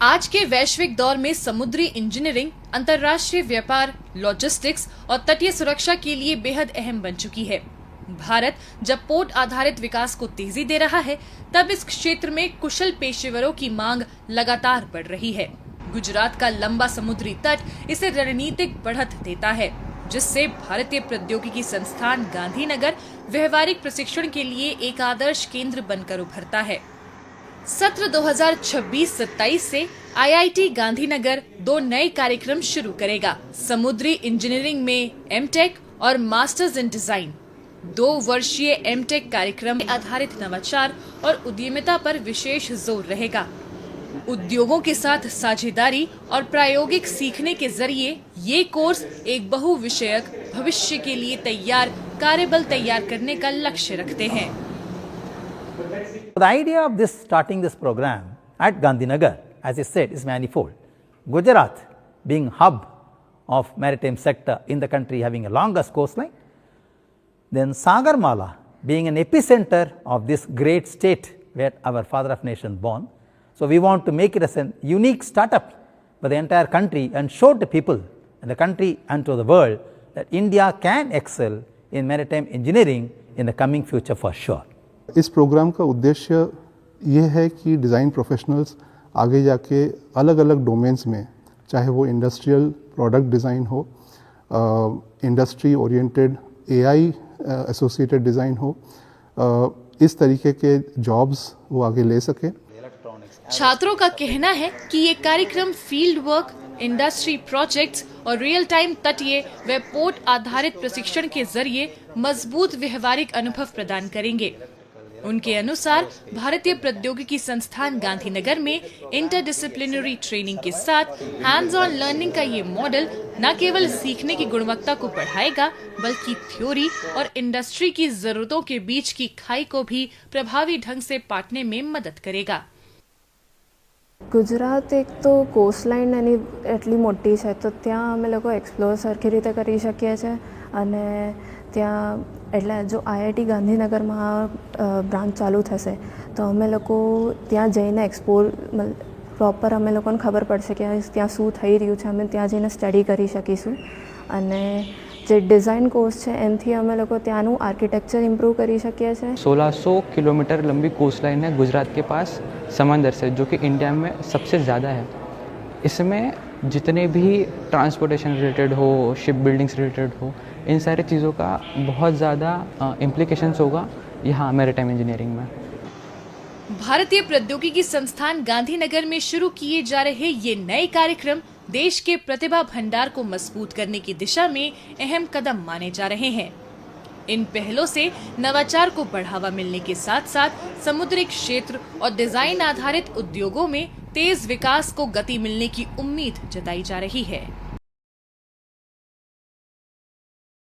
आज के वैश्विक दौर में समुद्री इंजीनियरिंग अंतर्राष्ट्रीय व्यापार, लॉजिस्टिक्स और तटीय सुरक्षा के लिए बेहद अहम बन चुकी है। भारत जब पोर्ट आधारित विकास को तेजी दे रहा है, तब इस क्षेत्र में कुशल पेशेवरों की मांग लगातार बढ़ रही है। गुजरात का लंबा समुद्री तट इसे रणनीतिक बढ़त देता है, जिससे भारतीय प्रौद्योगिकी संस्थान गांधीनगर व्यवहारिक प्रशिक्षण के लिए एक आदर्श केंद्र बनकर उभरता है। सत्र 2026-27 से आईआईटी गांधीनगर 2 नए कार्यक्रम शुरू करेगा। समुद्री इंजीनियरिंग में एमटेक और मास्टर्स इन डिजाइन। 2 वर्षीय एमटेक कार्यक्रम आधारित नवाचार और उद्यमिता पर विशेष जोर रहेगा। उद्योगों के साथ साझेदारी और प्रायोगिक सीखने के जरिए ये कोर्स एक बहुविषयक भविष्य के लिए तैयार कार्यबल तैयार करने का लक्ष्य रखते हैं। The idea of starting this program at Gandhinagar, as I said, is manifold. Gujarat being hub of maritime sector in the country, having a longest coastline, then Sagarmala being an epicenter of this great state where our father of nation born. So we want to make it as a unique startup for the entire country and show to people in the country and to the world that India can excel in maritime engineering in the coming future for sure. इस programme का उद्देश्य ये है कि design professionals आगे जाके अलग अलग डोमेन्स में, चाहे वो इंडस्ट्रियल प्रोडक्ट डिज़ाइन हो, industry oriented AI associated design हो, इस तरीके के जॉब्स वो आगे ले सके। छात्रों का कहना है कि ये कार्यक्रम फील्ड वर्क, इंडस्ट्री प्रोजेक्ट्स और रियल टाइम तटीय व पोर्ट आधारित प्रशिक्षण के जरिए मजबूत व्यवहारिक अनुभव प्रदान करेंगे। उनके अनुसार भारतीय प्रौद्योगिकी संस्थान गांधीनगर में इंटरडिसिप्लिनरी ट्रेनिंग के साथ हैंड्स ऑन लर्निंग का ये मॉडल न केवल सीखने की गुणवत्ता को बढ़ाएगा, बल्कि थ्योरी और इंडस्ट्री की जरूरतों के बीच की खाई को भी प्रभावी ढंग से पाटने में मदद करेगा। गुजरात एक तो कोस्टलाइन एनी એટલી મોટી છે, તો ત્યાં અમે લોકો એક્સપ્લોર સરખી રીતે કરી શકીએ છીએ અને ત્યાં એટલે જો આઈઆઈટી ગાંધીનગરમાં બ્રાન્ચ ચાલુ થશે તો અમે લોકો ત્યાં જઈને એક્સપ્લોર પ્રોપર અમે લોકોને ખબર પડશે કે ત્યાં શું થઈ રહ્યું છે, અમે ત્યાં જઈને સ્ટડી કરી શકીશું અને જે ડિઝાઇન કોર્સ છે એનાથી અમે લોકો ત્યાંનું આર્કિટેક્ચર ઇમ્પ્રૂવ કરી શકીએ છીએ। 1600 किलोमीटर लंबी कोस्ट लाइन है गुजरात के पास समंदर से, जो कि इंडिया में सबसे ज़्यादा है। इसमें जितने भी ट्रांसपोर्टेशन रिलेटेड हो, शिप बिल्डिंग से रिलेटेड हो, इन सारी चीज़ों का बहुत ज़्यादा इम्प्लीकेशंस होगा यहाँ मैरीटाइम इंजीनियरिंग में। भारतीय प्रौद्योगिकी संस्थान गांधीनगर में शुरू किए जा रहे ये नए कार्यक्रम देश के प्रतिभा भंडार को मजबूत करने की दिशा में अहम कदम माने जा रहे हैं। इन पहलों से नवाचार को बढ़ावा मिलने के साथ साथ समुद्री क्षेत्र और डिजाइन आधारित उद्योगों में तेज विकास को गति मिलने की उम्मीद जताई जा रही है।